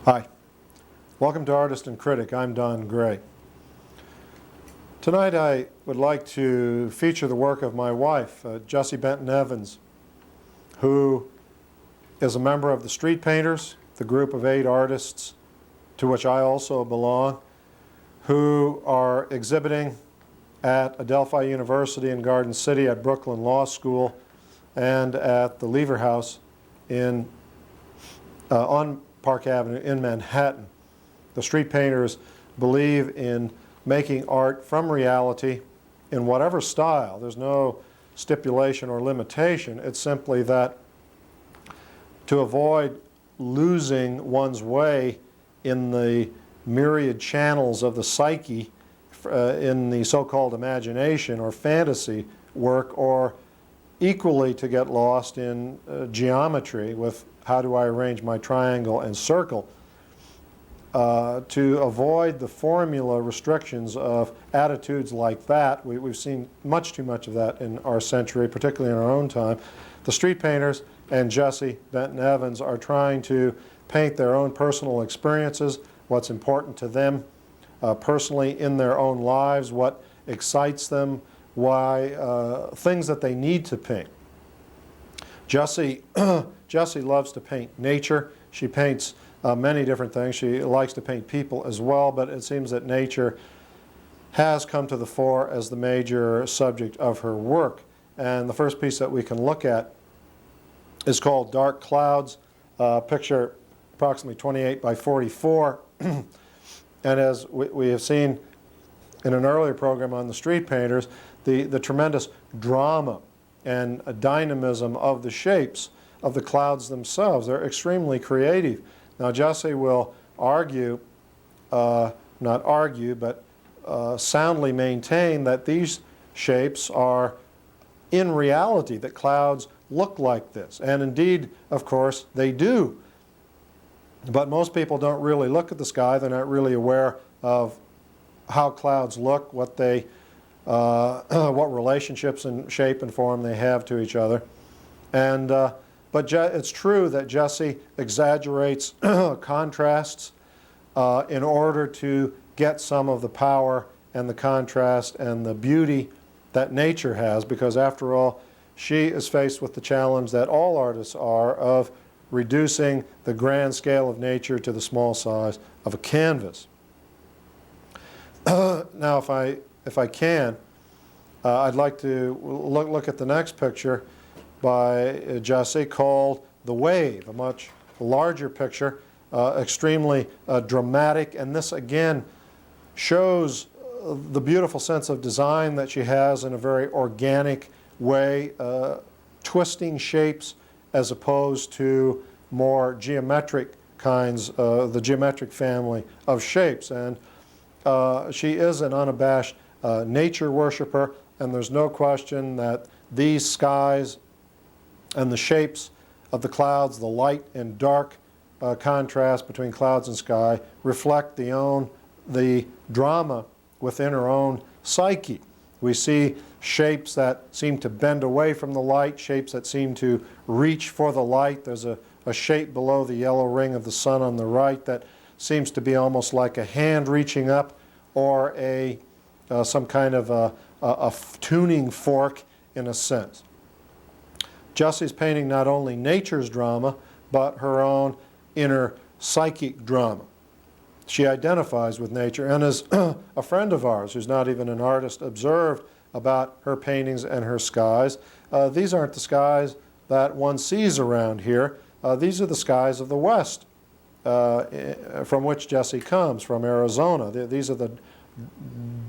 Hi, welcome to Artist and Critic. I'm Don Gray. Tonight I would like to feature the work of my wife, Jessie Benton Evans, who is a member of the Street Painters, the group of 8 artists to which I also belong, who are exhibiting at Adelphi University in Garden City, at Brooklyn Law School, and at the Lever House on Park Avenue in Manhattan. The Street Painters believe in making art from reality in whatever style. There's no stipulation or limitation. It's simply that to avoid losing one's way in the myriad channels of the psyche in the so-called imagination or fantasy work, or equally to get lost in geometry with how do I arrange my triangle and circle, to avoid the formula restrictions of attitudes like that. We've seen much too much of that in our century, particularly in our own time. The Street Painters and Jessie Benton Evans are trying to paint their own personal experiences, what's important to them personally in their own lives, what excites them, why things that they need to paint. Jessie loves to paint nature. She paints many different things. She likes to paint people as well, but it seems that nature has come to the fore as the major subject of her work. And the first piece that we can look at is called Dark Clouds, picture approximately 28 by 44. And as we have seen in an earlier program on the Street Painters, the tremendous drama and dynamism of the shapes of the clouds themselves. They're extremely creative. Now Jessie will argue, not argue, but soundly maintain that these shapes are in reality, that clouds look like this. And indeed, of course, they do. But most people don't really look at the sky. They're not really aware of how clouds look, what they what relationships and shape and form they have to each other. And but it's true that Jessie exaggerates contrasts in order to get some of the power and the contrast and the beauty that nature has, because after all, she is faced with the challenge that all artists are of reducing the grand scale of nature to the small size of a canvas. Now if I can, I'd like to look at the next picture by Jessie called The Wave, a much larger picture, extremely dramatic, and this again shows the beautiful sense of design that she has in a very organic way, twisting shapes as opposed to more geometric kinds, the geometric family of shapes. And she is an unabashed nature worshiper, and there's no question that these skies and the shapes of the clouds, the light and dark contrast between clouds and sky, reflect the drama within her own psyche. We see shapes that seem to bend away from the light, shapes that seem to reach for the light. There's a shape below the yellow ring of the sun on the right that seems to be almost like a hand reaching up, or some kind of a tuning fork in a sense. Jessie's painting not only nature's drama, but her own inner psychic drama. She identifies with nature, and as a friend of ours who's not even an artist observed about her paintings and her skies, these aren't the skies that one sees around here. These are the skies of the West, from which Jessie comes, from Arizona. These are the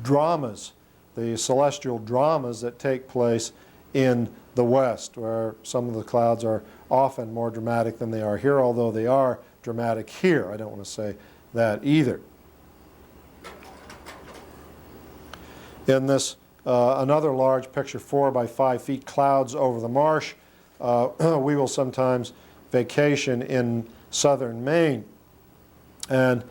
dramas, the celestial dramas that take place in the West, where some of the clouds are often more dramatic than they are here, although they are dramatic here. I don't want to say that either. In this another large picture, 4 by 5 feet, Clouds Over the Marsh, we will sometimes vacation in southern Maine, and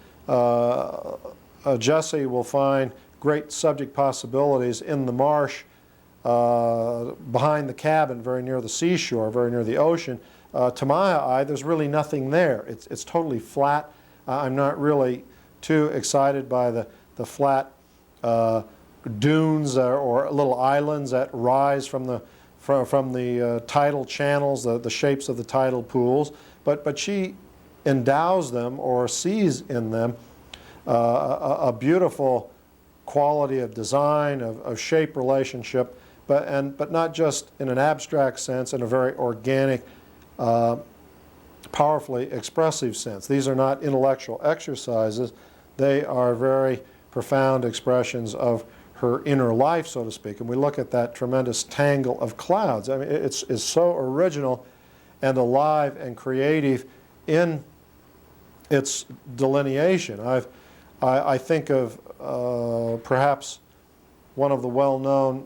Jessie will find great subject possibilities in the marsh behind the cabin, very near the seashore, very near the ocean. To my eye, there's really nothing there. It's totally flat. I'm not really too excited by the flat dunes or little islands that rise from the tidal channels, the shapes of the tidal pools. But she endows them or sees in them a beautiful quality of design, of shape relationship, but not just in an abstract sense, in a very organic, powerfully expressive sense. These are not intellectual exercises. They are very profound expressions of her inner life, so to speak. And we look at that tremendous tangle of clouds. I mean, it's so original and alive and creative in its delineation. I think of perhaps one of the well-known,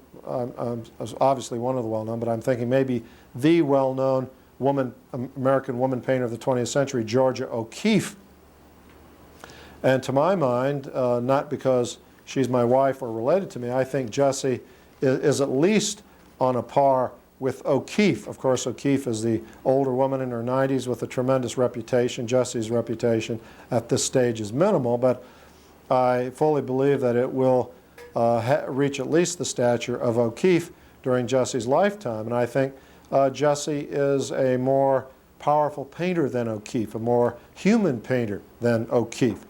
obviously one of the well-known, but I'm thinking maybe the well-known American woman painter of the 20th century, Georgia O'Keeffe. And to my mind, not because she's my wife or related to me, I think Jessie is at least on a par with O'Keeffe. Of course, O'Keeffe is the older woman in her 90s with a tremendous reputation. Jessie's reputation at this stage is minimal, but I fully believe that it will reach at least the stature of O'Keeffe during Jessie's lifetime. And I think Jessie is a more powerful painter than O'Keeffe, a more human painter than O'Keeffe.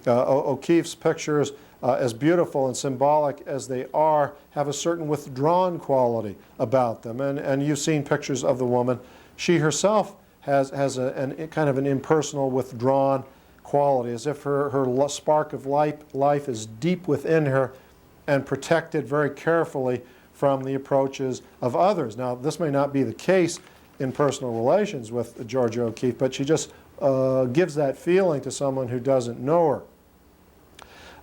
O'Keeffe's pictures, as beautiful and symbolic as they are, have a certain withdrawn quality about them. And you've seen pictures of the woman. She herself has a kind of an impersonal, withdrawn quality, as if her spark of life is deep within her and protected very carefully from the approaches of others. Now, this may not be the case in personal relations with Georgia O'Keeffe, but she just gives that feeling to someone who doesn't know her.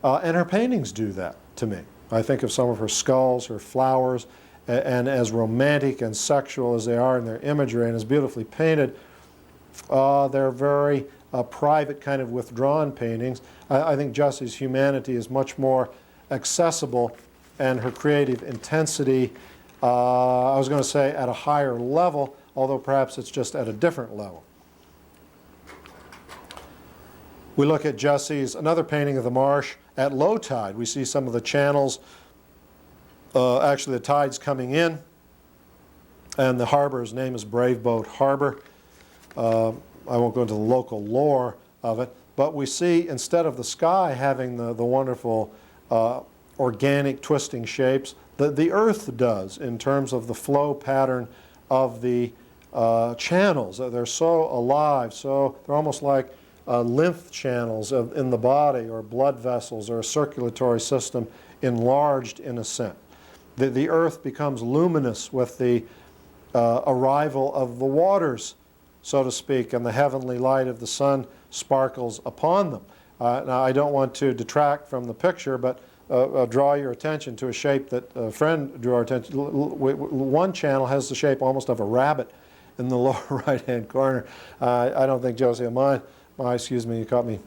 And her paintings do that to me. I think of some of her skulls, her flowers, and as romantic and sexual as they are in their imagery and as beautifully painted, they're very private, kind of withdrawn paintings. I think Jessie's humanity is much more accessible, and her creative intensity, I was going to say at a higher level, although perhaps it's just at a different level. We look at Jessie's, another painting of the marsh at low tide. We see some of the channels, actually the tide's coming in, and the harbor's name is Brave Boat Harbor. I won't go into the local lore of it, but we see instead of the sky having the wonderful organic twisting shapes, the earth does in terms of the flow pattern of the channels. They're so alive, so they're almost like lymph channels in the body, or blood vessels, or a circulatory system enlarged in a sense. The earth becomes luminous with the arrival of the waters, so to speak, and the heavenly light of the sun sparkles upon them. Now, I don't want to detract from the picture, but draw your attention to a shape that a friend drew our attention to. One channel has the shape almost of a rabbit in the lower right-hand corner. I don't think Josie will mind. Excuse me, you caught me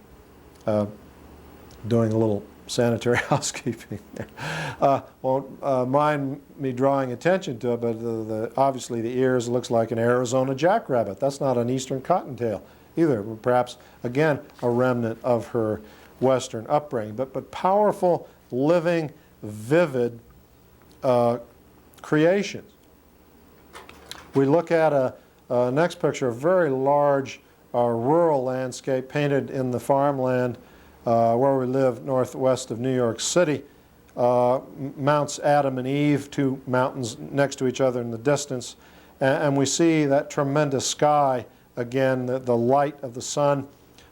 doing a little sanitary housekeeping there. Won't mind me drawing attention to it, but obviously the ears looks like an Arizona jackrabbit. That's not an eastern cottontail either. Perhaps, again, a remnant of her Western upbringing. But powerful, living, vivid creations. We look at a next picture, a very large rural landscape painted in the farmland where we live northwest of New York City. Mounts Adam and Eve, two mountains next to each other in the distance. And we see that tremendous sky, again, the light of the sun.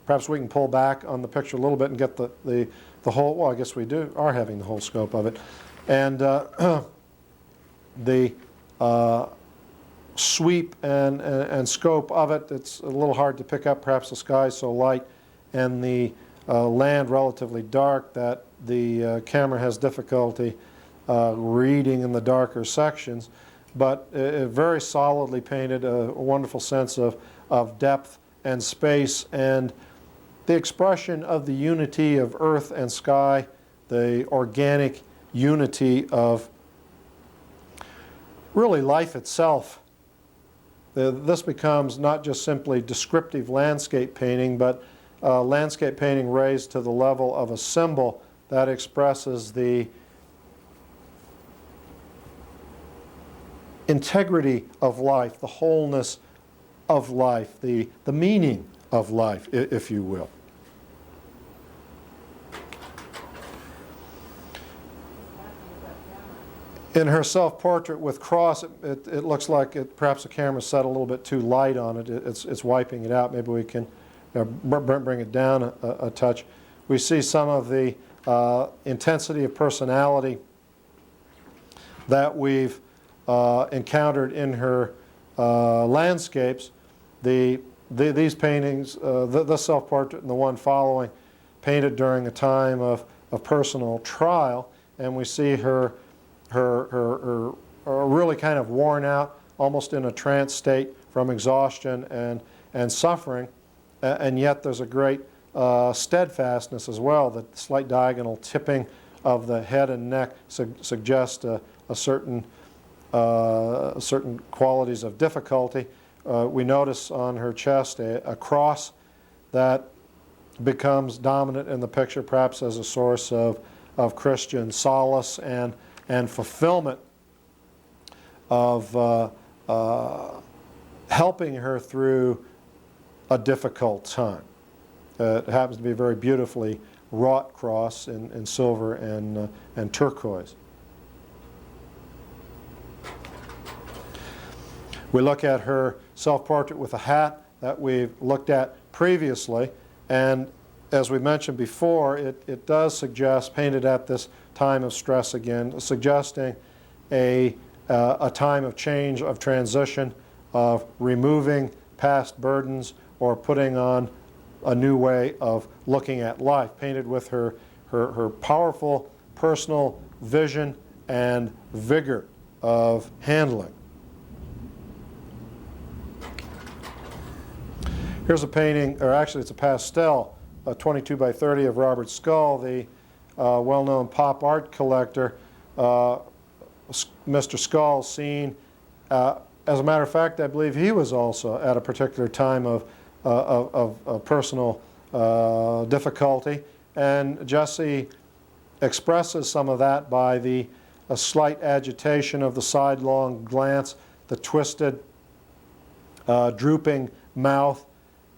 Perhaps we can pull back on the picture a little bit and get the whole, well, I guess we are having the whole scope of it. And the sweep and scope of it, it's a little hard to pick up. Perhaps the sky is so light and the land relatively dark that the camera has difficulty reading in the darker sections. But very solidly painted, a wonderful sense of depth and space, and the expression of the unity of earth and sky, the organic unity of really life itself. This becomes not just simply descriptive landscape painting, but landscape painting raised to the level of a symbol that expresses the integrity of life, the wholeness of life, the meaning of life, if you will. In her self-portrait with cross, it looks like perhaps the camera set a little bit too light on it. It's wiping it out. Maybe we can bring it down a touch. We see some of the intensity of personality that we've encountered in her landscapes. These paintings, the self-portrait and the one following, painted during a time of personal trial, and we see her really kind of worn out, almost in a trance state from exhaustion and suffering, and yet there's a great steadfastness as well. The slight diagonal tipping of the head and neck suggests a certain qualities of difficulty. We notice on her chest a cross that becomes dominant in the picture, perhaps as a source of Christian solace and fulfillment, of helping her through a difficult time. It happens to be a very beautifully wrought cross in silver and turquoise. We look at her self-portrait with a hat that we've looked at previously, and as we mentioned before, it does suggest, painted at this time of stress again, suggesting a time of change, of transition, of removing past burdens or putting on a new way of looking at life, painted with her powerful personal vision and vigor of handling. Here's a painting, or actually it's a pastel, 22 by 30 of Robert Scull, the well-known pop art collector. Mr. Scull seen, as a matter of fact, I believe he was also at a particular time of personal difficulty, and Jessie expresses some of that by a slight agitation of the sidelong glance, the twisted, drooping mouth,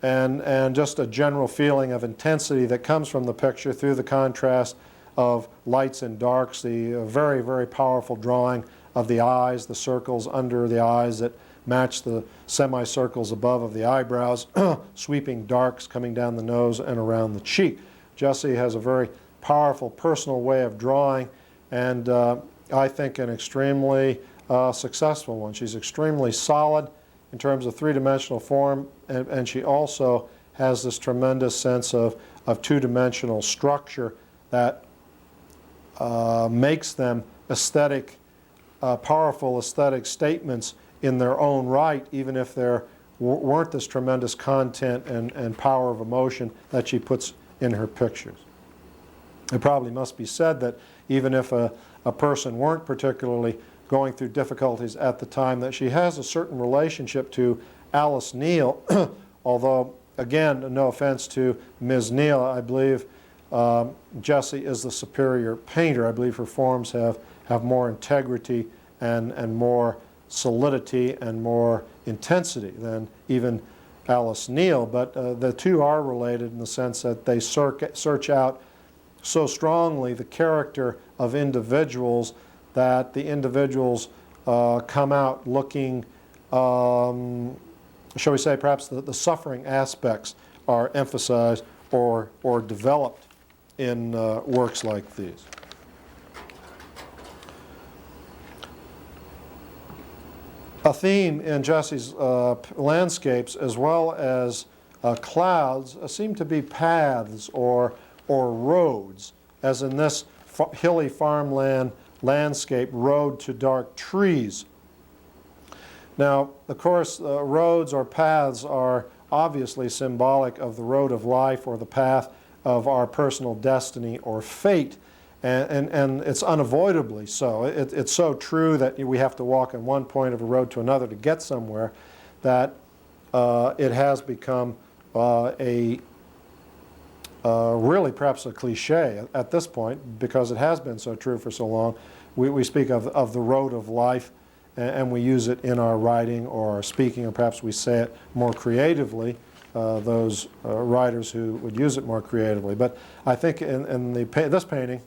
and just a general feeling of intensity that comes from the picture through the contrast of lights and darks, the very, very powerful drawing of the eyes, the circles under the eyes that match the semicircles above of the eyebrows, sweeping darks coming down the nose and around the cheek. Jessie has a very powerful personal way of drawing, and I think an extremely successful one. She's extremely solid in terms of three-dimensional form, and she also has this tremendous sense of two-dimensional structure that makes them aesthetic, powerful aesthetic statements in their own right, even if there weren't this tremendous content and power of emotion that she puts in her pictures. It probably must be said that even if a person weren't particularly going through difficulties at the time, that she has a certain relationship to Alice Neel, although, again, no offense to Ms. Neel, I believe Jessie is the superior painter. I believe her forms have more integrity and more solidity and more intensity than even Alice Neel, but the two are related in the sense that they search out so strongly the character of individuals that the individuals come out looking, shall we say, perhaps the suffering aspects are emphasized or developed in works like these. A theme in Jessie's landscapes, as well as clouds, seem to be paths or roads, as in this hilly farmland landscape, road to dark trees. Now, of course, roads or paths are obviously symbolic of the road of life or the path of our personal destiny or fate, and it's unavoidably so. It's so true that we have to walk in one point of a road to another to get somewhere, that it has become a really perhaps a cliche at this point, because it has been so true for so long. We speak of the road of life, and we use it in our writing or our speaking, or perhaps we say it more creatively, those writers who would use it more creatively. But I think in this painting,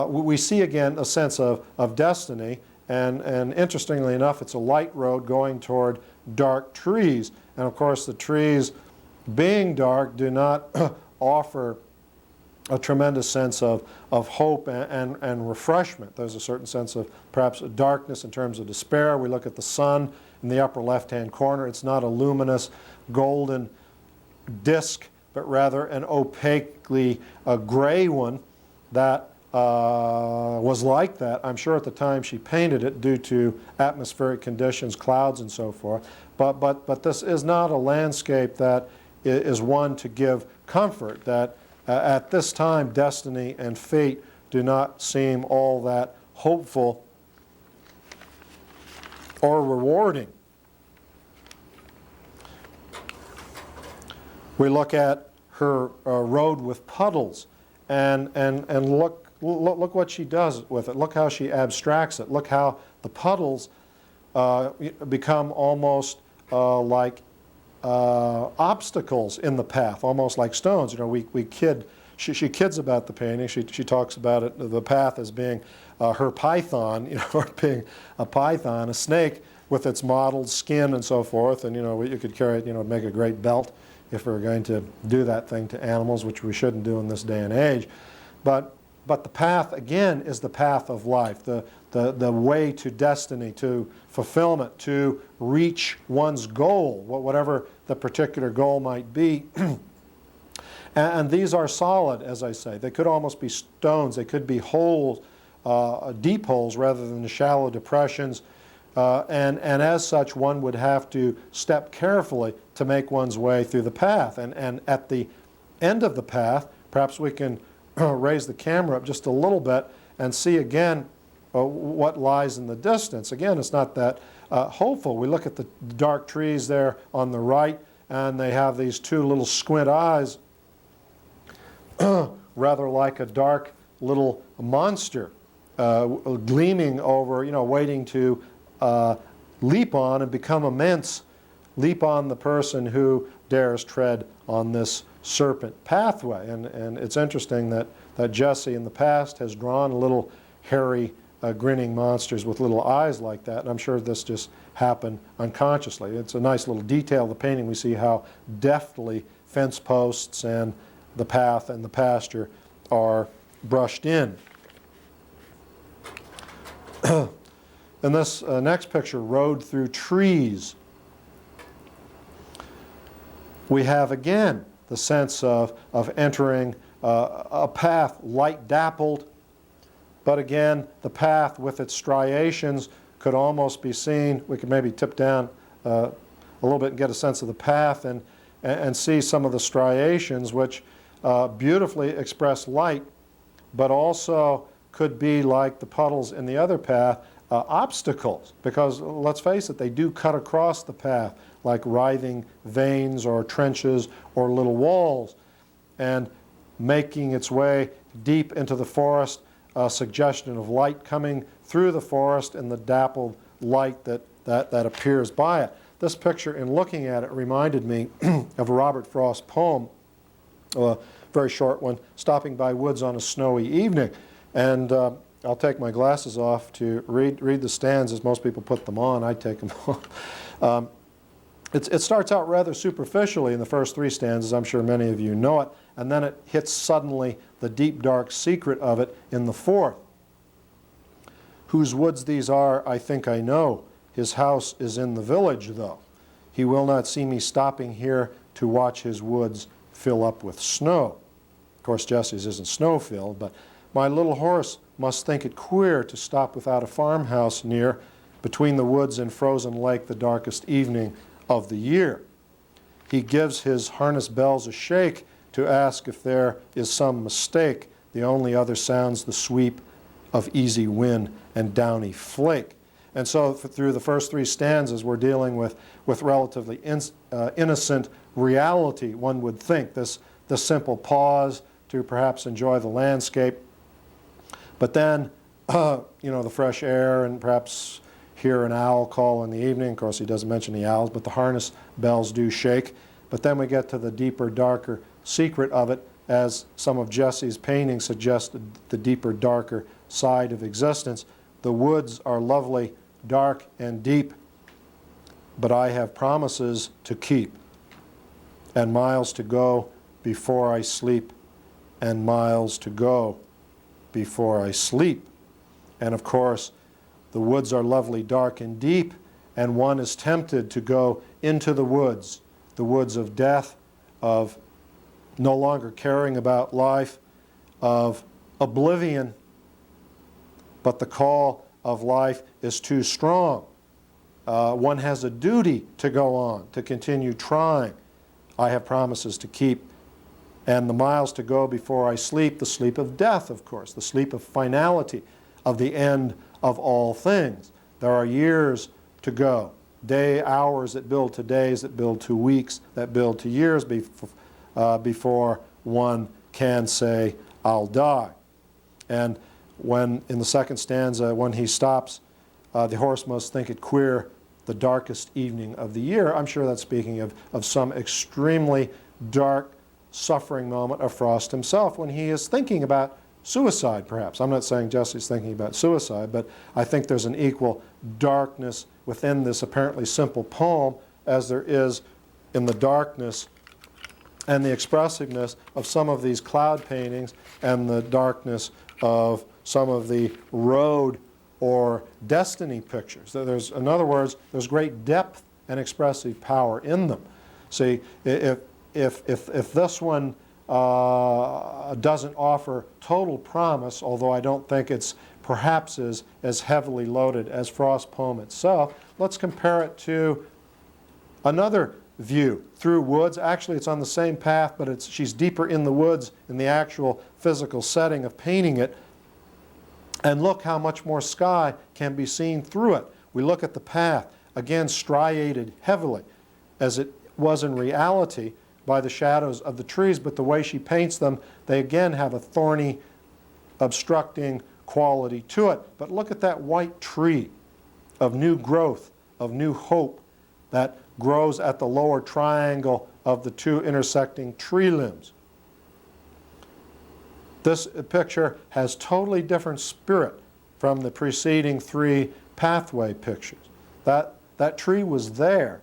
we see again a sense of destiny, and interestingly enough, it's a light road going toward dark trees. And of course, the trees, being dark, do not offer a tremendous sense of hope and refreshment. There's a certain sense of perhaps darkness in terms of despair. We look at the sun in the upper left-hand corner. It's not a luminous golden disk, but rather an opaquely gray one that was like that, I'm sure, at the time she painted it, due to atmospheric conditions, clouds and so forth. But this is not a landscape that is one to give comfort, that at this time destiny and fate do not seem all that hopeful or rewarding. We look at her road with puddles, and look what she does with it. Look how she abstracts it. Look how the puddles become almost like obstacles in the path, almost like stones. You know, she kids about the painting. She talks about it, the path, as being her python, you know, or being a python, a snake with its mottled skin and so forth. And you know, you could carry it, you know, make a great belt if we were going to do that thing to animals, which we shouldn't do in this day and age. But the path, again, is the path of life, the way to destiny, to fulfillment, to reach one's goal, whatever the particular goal might be. And these are solid, as I say. They could almost be stones. They could be holes, deep holes, rather than shallow depressions. And as such, one would have to step carefully to make one's way through the path. And at the end of the path, perhaps we can raise the camera up just a little bit and see again what lies in the distance. Again, it's not that hopeful. We look at the dark trees there on the right, and they have these two little squint eyes, rather like a dark little monster gleaming over, you know, waiting to leap on and become immense, leap on the person who dares tread on this serpent pathway. And it's interesting that Jessie in the past has drawn little hairy grinning monsters with little eyes like that, and I'm sure this just happened unconsciously. It's a nice little detail of the painting. We see how deftly fence posts and the path and the pasture are brushed in. In this next picture, Road Through Trees, we have again the sense of entering a path light dappled, but again the path with its striations could almost be seen. We could maybe tip down a little bit and get a sense of the path and see some of the striations, which beautifully express light, but also could be, like the puddles in the other path, obstacles, because let's face it, they do cut across the path like writhing veins or trenches or little walls, and making its way deep into the forest, a suggestion of light coming through the forest and the dappled light that appears by it. This picture, in looking at it, reminded me of a Robert Frost poem, a very short one, Stopping by Woods on a Snowy Evening. And I'll take my glasses off to read the stanzas. Most people put them on. I take them off. It starts out rather superficially in the first three stanzas. I'm sure many of you know it. And then it hits suddenly the deep, dark secret of it in the fourth. Whose woods these are, I think I know. His house is in the village, though. He will not see me stopping here to watch his woods fill up with snow. Of course, Jessie's isn't snow-filled, but my little horse must think it queer to stop without a farmhouse near, between the woods and frozen lake, the darkest evening of the year. He gives his harness bells a shake to ask if there is some mistake. The only other sounds the sweep of easy wind and downy flake. And so through the first three stanzas, we're dealing with relatively innocent reality, one would think. This the simple pause to perhaps enjoy the landscape. But then, the fresh air, and perhaps hear an owl call in the evening. Of course, he doesn't mention the owls, but the harness bells do shake. But then we get to the deeper, darker secret of it, as some of Jessie's paintings suggested, the deeper, darker side of existence. The woods are lovely, dark and deep, but I have promises to keep, and miles to go before I sleep, and miles to go before I sleep. And of course, the woods are lovely, dark and deep, and one is tempted to go into the woods of death, of no longer caring about life, of oblivion. But the call of life is too strong. One has a duty to go on, to continue trying. I have promises to keep. And the miles to go before I sleep, the sleep of death, of course, the sleep of finality, of the end of all things. There are years to go, hours that build to days, that build to weeks, that build to years before one can say, I'll die. And when, in the second stanza, when he stops, the horse must think it queer, the darkest evening of the year, I'm sure that's speaking of some extremely dark, suffering moment of Frost himself, when he is thinking about suicide, perhaps. I'm not saying Jessie's thinking about suicide, but I think there's an equal darkness within this apparently simple poem as there is in the darkness and the expressiveness of some of these cloud paintings and the darkness of some of the road or destiny pictures. In other words, there's great depth and expressive power in them. See, if this one doesn't offer total promise, although I don't think it's perhaps as heavily loaded as Frost's poem itself, let's compare it to another view through woods. Actually, it's on the same path, but she's deeper in the woods in the actual physical setting of painting it. And look how much more sky can be seen through it. We look at the path, again striated heavily, as it was in reality, by the shadows of the trees, but the way she paints them, they again have a thorny, obstructing quality to it. But look at that white tree of new growth, of new hope, that grows at the lower triangle of the two intersecting tree limbs. This picture has totally different spirit from the preceding three pathway pictures. That tree was there,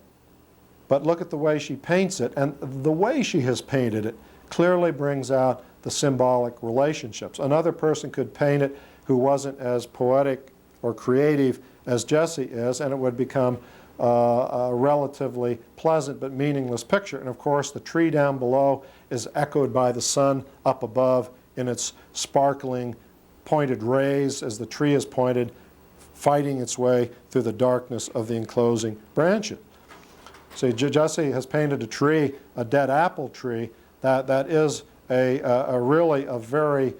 but look at the way she paints it, and the way she has painted it clearly brings out the symbolic relationships. Another person could paint it who wasn't as poetic or creative as Jessie is, and it would become a relatively pleasant but meaningless picture. And of course, the tree down below is echoed by the sun up above in its sparkling pointed rays as the tree is pointed, fighting its way through the darkness of the enclosing branches. So Jessie has painted a tree, a dead apple tree, that is really a very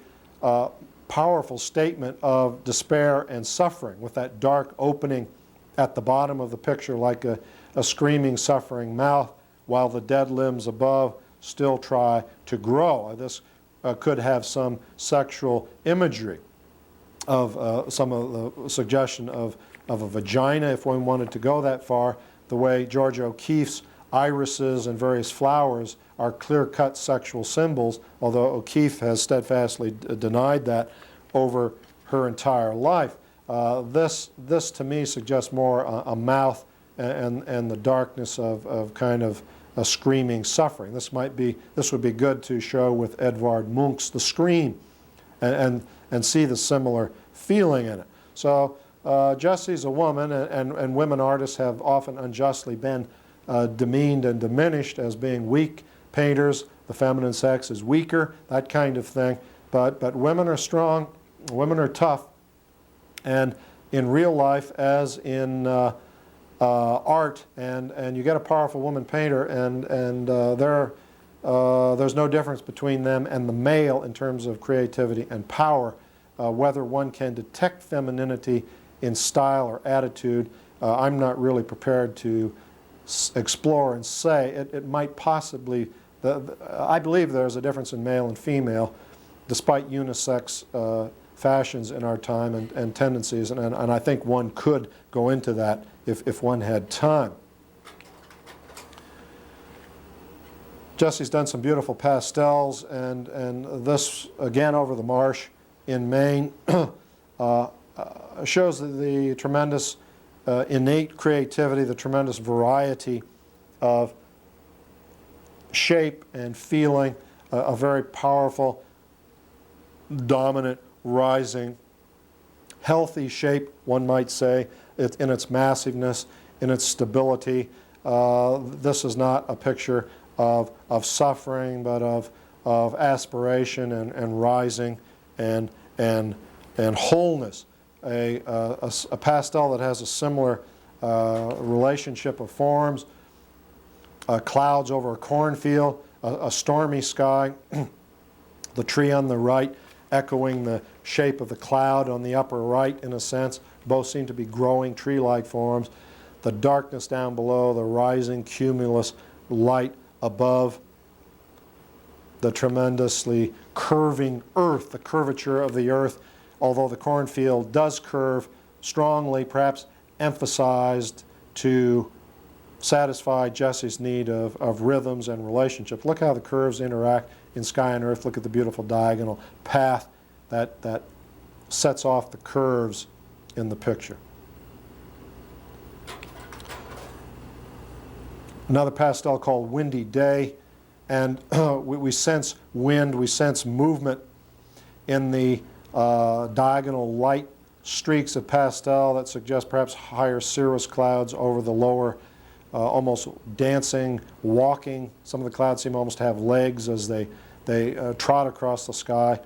powerful statement of despair and suffering, with that dark opening at the bottom of the picture like a screaming, suffering mouth, while the dead limbs above still try to grow. This could have some sexual imagery of some of the suggestion of a vagina, if one wanted to go that far, the way Georgia O'Keeffe's irises and various flowers are clear-cut sexual symbols, although O'Keeffe has steadfastly denied that over her entire life. This to me suggests more a mouth and the darkness of kind of a screaming suffering. This would be good to show with Edvard Munch's The Scream and see the similar feeling in it. So Jessie's a woman, and women artists have often unjustly been demeaned and diminished as being weak painters. The feminine sex is weaker, that kind of thing. But women are strong, women are tough, and in real life as in art, and you get a powerful woman painter, and there's no difference between them and the male in terms of creativity and power, whether one can detect femininity in style or attitude. I'm not really prepared to explore and say. It might possibly I believe there's a difference in male and female, despite unisex fashions in our time and tendencies, and I think one could go into that if one had time. Jessie's done some beautiful pastels, and this, again over the marsh in Maine, shows the tremendous innate creativity, the tremendous variety of shape and feeling, a very powerful, dominant, rising, healthy shape, one might say, in its massiveness, in its stability. This is not a picture of suffering, but of aspiration and rising and wholeness. A pastel that has a similar relationship of forms, clouds over a cornfield, a stormy sky, the tree on the right echoing the shape of the cloud on the upper right in a sense. Both seem to be growing tree-like forms. The darkness down below, the rising cumulus light above, the tremendously curving earth, the curvature of the earth, although the cornfield does curve strongly, perhaps emphasized to satisfy Jessie's need of rhythms and relationships. Look how the curves interact in sky and earth. Look at the beautiful diagonal path that sets off the curves in the picture. Another pastel called Windy Day, and we sense wind, we sense movement in the diagonal light streaks of pastel that suggest perhaps higher cirrus clouds over the lower, almost dancing, walking. Some of the clouds seem almost to have legs as they trot across the sky.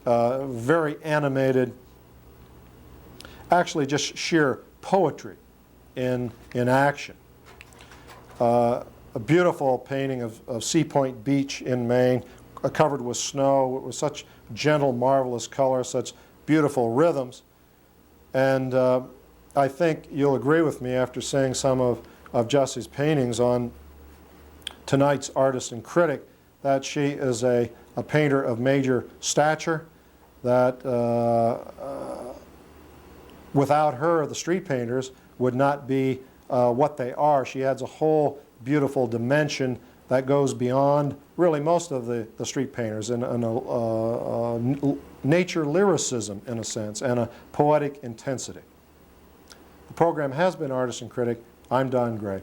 Very animated, actually just sheer poetry in action. A beautiful painting of Sea Point Beach in Maine, covered with snow, with such gentle, marvelous color, such beautiful rhythms. And I think you'll agree with me after seeing some of Jessie's paintings on tonight's Artist and Critic that she is a painter of major stature, that without her, the street painters would not be what they are. She adds a whole beautiful dimension that goes beyond really most of the street painters, and a nature lyricism in a sense, and a poetic intensity. The program has been Artist and Critic. I'm Don Gray.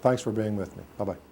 Thanks for being with me. Bye-bye.